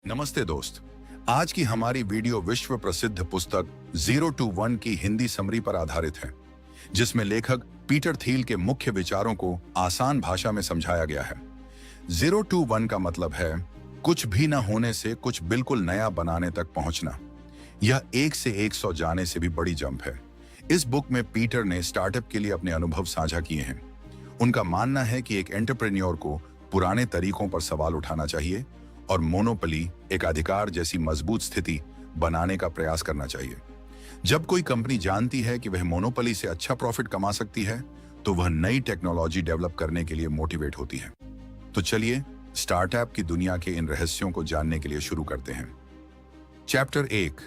नमस्ते दोस्त। आज की हमारी वीडियो विश्व प्रसिद्ध पुस्तक 0 to 1 की हिंदी समरी पर आधारित है, जिसमें लेखक पीटर थील के मुख्य विचारों को आसान भाषा में समझाया गया है। 0 to 1 का मतलब है कुछ भी न होने से कुछ बिल्कुल नया बनाने तक पहुंचना। यह 1 से 100 जाने से भी बड़ी जंप है। इस बुक में पीटर ने स्टार्टअप के लिए अपने अनुभव साझा किए हैं। उनका मानना है कि एक एंटरप्रेन्योर को पुराने तरीकों पर सवाल उठाना चाहिए और मोनोपोली, एक अधिकार जैसी मजबूत स्थिति बनाने का प्रयास करना चाहिए। जब कोई कंपनी जानती है कि वह मोनोपोली से अच्छा प्रॉफिट कमा सकती है, तो वह नई टेक्नोलॉजी डेवलप करने के लिए मोटिवेट होती है। तो चलिए स्टार्टअप की दुनिया के इन रहस्यों को जानने के लिए शुरू करते हैं। Chapter 1,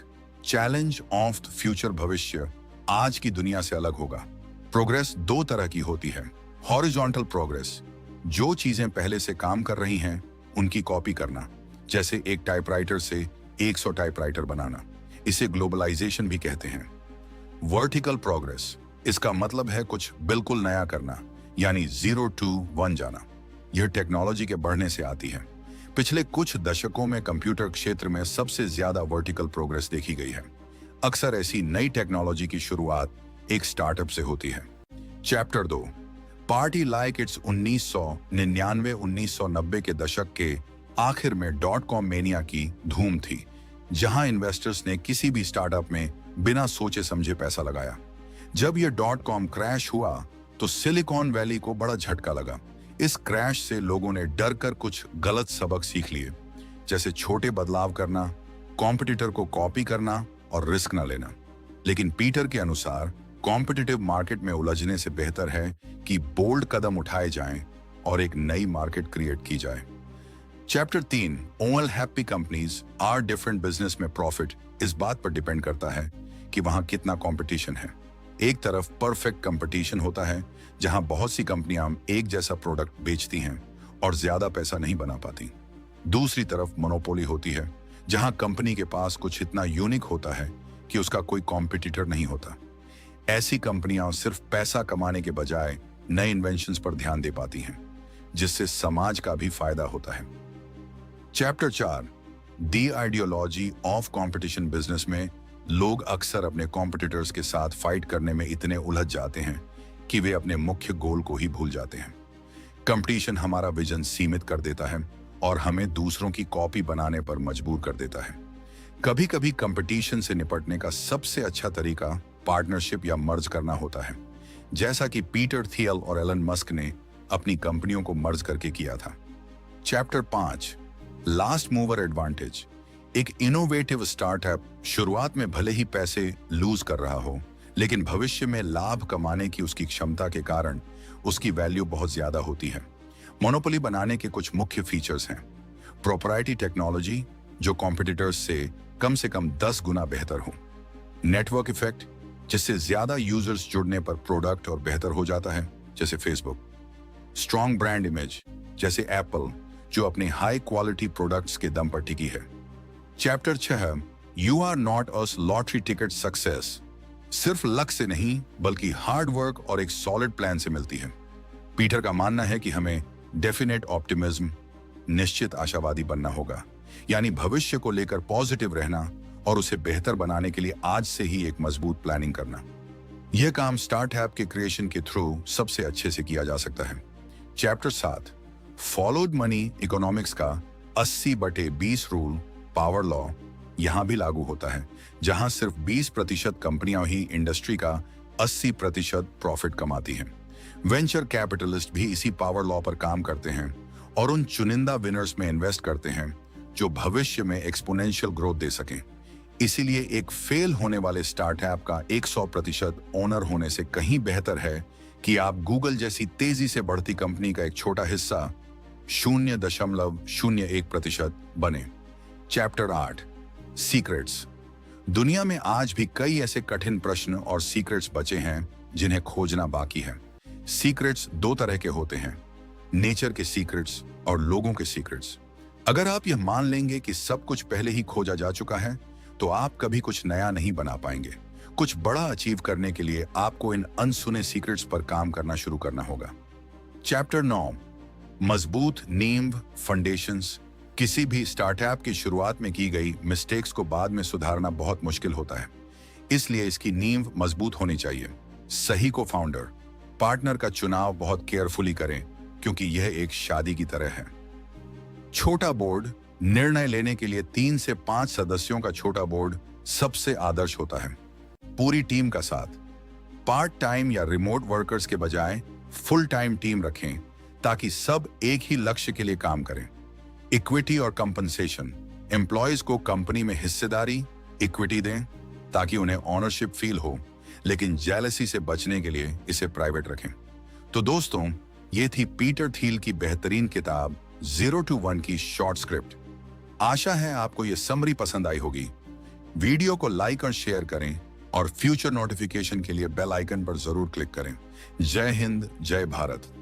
challenge of the future. भविष्य आज की दुनिया से अलग होगा। प्रोग्रेस दो तरह की होती है। हॉरिजॉन्टल प्रोग्रेस, जो चीजें पहले से काम कर रही हैं उनकी कॉपी करना, जैसे एक टाइपराइटर से 100 टाइपराइटर बनाना। इसे ग्लोबलाइजेशन भी कहते हैं। वर्टिकल प्रोग्रेस, इसका मतलब है कुछ बिल्कुल नया करना, यानी 0 to 1 जाना। यह टेक्नोलॉजी के बढ़ने से आती है। पिछले कुछ दशकों में कंप्यूटर क्षेत्र में सबसे ज्यादा वर्टिकल प्रोग्रेस देखी गई है। अक्सर ऐसी नई टेक्नोलॉजी की शुरुआत एक स्टार्टअप से होती है। Chapter 2, party like it's. 1999-1990 के दशक के आखिर में .com मेनिया की धूम थी, जहां इन्वेस्टर्स ने किसी भी स्टार्टअप में बिना सोचे समझे पैसा लगाया। जब यह .com क्रैश हुआ तो सिलिकॉन वैली को बड़ा झटका लगा। इस क्रैश से लोगों ने डर कर कुछ गलत सबक सीख लिए, जैसे छोटे बदलाव करना, कॉम्पिटिटर को कॉपी करना और रिस्क न लेना। लेकिन पीटर के अनुसार कॉम्पिटिटिव मार्केट में उलझने से बेहतर है कि बोल्ड कदम उठाए जाएं और एक नई मार्केट क्रिएट की जाए। Chapter 3, all happy companies are different. Business में प्रॉफिट इस बात पर डिपेंड करता है कि वहां कितना कंपटीशन है। एक तरफ परफेक्ट कंपटीशन होता है, जहां बहुत सी कंपनियां एक जैसा प्रोडक्ट बेचती हैं और ज्यादा पैसा नहीं बना पाती। दूसरी तरफ मोनोपोली होती है, जहां कंपनी के पास कुछ इतना यूनिक होता है कि उसका कोई कॉम्पिटिटर नहीं होता। ऐसी कंपनियां सिर्फ पैसा कमाने के बजाय नए इन्वेंशंस पर ध्यान दे पाती हैं, जिससे समाज का भी फायदा होता है। Chapter 4, the ideology of competition. Business में लोग अक्सर अपने कॉम्पिटिटर्स के साथ फाइट करने में इतने उलझ जाते हैं कि वे अपने मुख्य गोल को ही भूल जाते हैं। कंपटीशन हमारा विजन सीमित कर देता है और हमें दूसरों की कॉपी बनाने पर मजबूर कर देता है। कभी कभी कंपटीशन से निपटने का सबसे अच्छा तरीका पार्टनरशिप या मर्ज करना होता है, जैसा कि पीटर थियल और एलन मस्क ने अपनी कंपनियों को मर्ज करके किया था। Chapter 5, last mover advantage. एक इनोवेटिव स्टार्टअप शुरुआत में भले ही पैसे लूज कर रहा हो, लेकिन भविष्य में लाभ कमाने की उसकी क्षमता के कारण उसकी वैल्यू बहुत ज्यादा होती है। मोनोपोली बनाने के कुछ मुख्य फीचर्स हैं। प्रोप्राइटरी टेक्नोलॉजी, जो कॉम्पिटिटर्स से कम 10 गुना बेहतर हो। नेटवर्क इफेक्ट, जिससे ज्यादा यूजर्स जुड़ने पर प्रोडक्ट और बेहतर हो जाता है, जैसे फेसबुक। स्ट्रॉन्ग ब्रांड इमेज, जैसे एप्पल, जो अपने हाई क्वालिटी प्रोडक्ट्स के दम पर टिकी है। Chapter 6, you are not a lottery ticket success. सिर्फ लक से नहीं, बल्कि हार्ड वर्क और एक सॉलिड प्लान से मिलती है। पीटर का मानना है कि हमें डेफिनेट ऑप्टिमिज्म, निश्चित आशावादी बनना होगा, यानी भविष्य को लेकर पॉजिटिव रहना और उसे बेहतर बनाने के लिए आज से ही एक मजबूत प्लानिंग करना। यह काम स्टार्टअप के क्रिएशन के थ्रू सबसे अच्छे से किया जा सकता है। चैप्टर 7, फॉलोड मनी इकोनॉमिक्स का 80/20 रूल, पावर लॉ, यहां भी लागू होता है, जहां सिर्फ 20% कंपनियां ही इंडस्ट्री का 80% प्रॉफिट कमाती हैं। वेंचर कैपिटलिस्ट भी इसी पावर लॉ पर काम करते हैं और उन चुनिंदा विनर्स में इन्वेस्ट करते हैं जो भविष्य में एक्सपोनेंशियल ग्रोथ दे सकें। इसीलिए एक फेल होने वाले स्टार्टअप का 100% ओनर होने से कहीं बेहतर है कि आप गूगल जैसी तेजी से बढ़ती कंपनी का एक छोटा हिस्सा 0.01% बने। Chapter 8, secrets. दुनिया में आज भी कई ऐसे कठिन प्रश्न और सीक्रेट्स बचे हैं जिन्हें खोजना बाकी है। सीक्रेट्स दो तरह के होते हैं, नेचर के सीक्रेट्स और लोगों के सीक्रेट्स। अगर आप यह मान लेंगे कि सब कुछ पहले ही खोजा जा चुका है, तो आप कभी कुछ नया नहीं बना पाएंगे। कुछ बड़ा अचीव करने के लिए आपको इन अनसुने सीक्रेट्स पर काम करना शुरू करना होगा। चैप्टर 9, मजबूत नींव फंडेशंस। किसी भी स्टार्टअप की शुरुआत में की गई मिस्टेक्स को बाद में सुधारना बहुत मुश्किल होता है, इसलिए इसकी नींव मजबूत होनी चाहिए। सही को फाउंडर पार्टनर का चुनाव बहुत केयरफुली करें, क्योंकि यह एक शादी की तरह है। छोटा बोर्ड निर्णय लेने के लिए 3 से 5 सदस्यों का छोटा बोर्ड सबसे आदर्श होता है। पूरी टीम का साथ पार्ट टाइम या रिमोट वर्कर्स के बजाय फुल टाइम टीम रखें, ताकि सब एक ही लक्ष्य के लिए काम करें। इक्विटी और कंपनसेशन एम्प्लॉयज को कंपनी में हिस्सेदारी इक्विटी दें, ताकि उन्हें ऑनरशिप फील हो, लेकिन जेलसी से बचने के लिए इसे प्राइवेट रखें। तो दोस्तों, ये थी पीटर थील की बेहतरीन किताब 0 to 1 की शॉर्ट स्क्रिप्ट। आशा है आपको ये समरी पसंद आई होगी। वीडियो को लाइक और शेयर करें और फ्यूचर नोटिफिकेशन के लिए बेल आइकन पर जरूर क्लिक करें। जय हिंद, जय भारत।